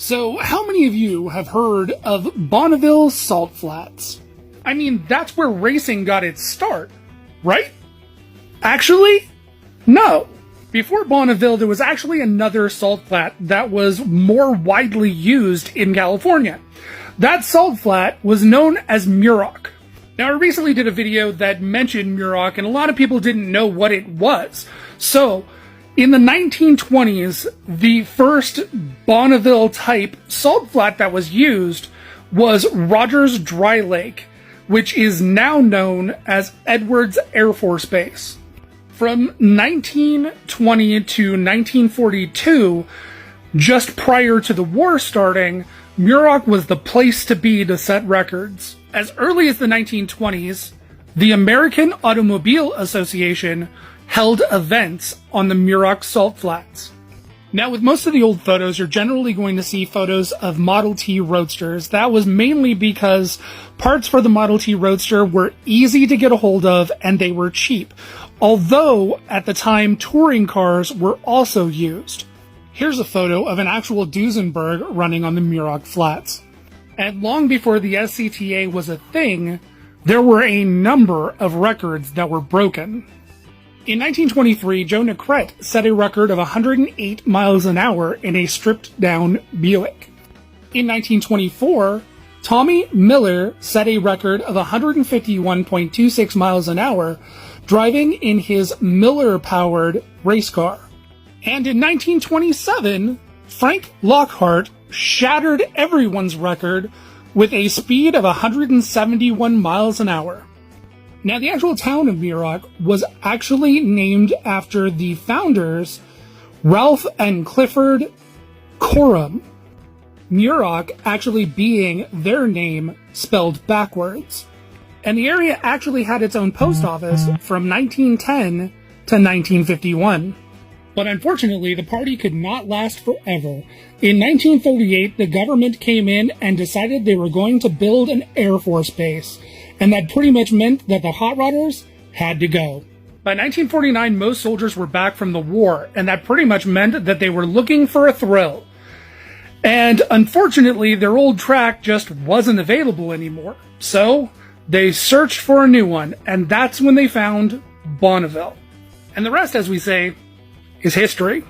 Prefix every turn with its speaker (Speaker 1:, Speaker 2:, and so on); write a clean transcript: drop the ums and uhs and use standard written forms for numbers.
Speaker 1: So, how many of you have heard of Bonneville Salt Flats? I mean, that's where racing got its start, right? Actually, no. Before Bonneville, there was actually another salt flat that was more widely used in California. That salt flat was known as Muroc. Now, I recently did a video that mentioned Muroc, and a lot of people didn't know what it was. So, in the 1920s, the first Bonneville-type salt flat that was used was Rogers Dry Lake, which is now known as Edwards Air Force Base. From 1920 to 1942, just prior to the war starting, Muroc was the place to be to set records. As early as the 1920s, the American Automobile Association held events on the Muroc Salt Flats. Now, with most of the old photos, you're generally going to see photos of Model T Roadsters. That was mainly because parts for the Model T Roadster were easy to get a hold of and they were cheap. Although, at the time, touring cars were also used. Here's a photo of an actual Duesenberg running on the Muroc Flats. And long before the SCTA was a thing, there were a number of records that were broken. In 1923, Joe Nickret set a record of 108 miles an hour in a stripped-down Buick. In 1924, Tommy Miller set a record of 151.26 miles an hour driving in his Miller-powered race car. And in 1927, Frank Lockhart shattered everyone's record with a speed of 171 miles an hour. Now, the actual town of Muroc was actually named after the founders, Ralph and Clifford Coram. Muroc actually being their name spelled backwards. And the area actually had its own post office from 1910 to 1951. But unfortunately, the party could not last forever. In 1938, the government came in and decided they were going to build an Air Force base. And that pretty much meant that the hot rodders had to go. By 1949, most soldiers were back from the war, and that pretty much meant that they were looking for a thrill. And unfortunately, their old track just wasn't available anymore. So, they searched for a new one, and that's when they found Bonneville. And the rest, as we say, is history.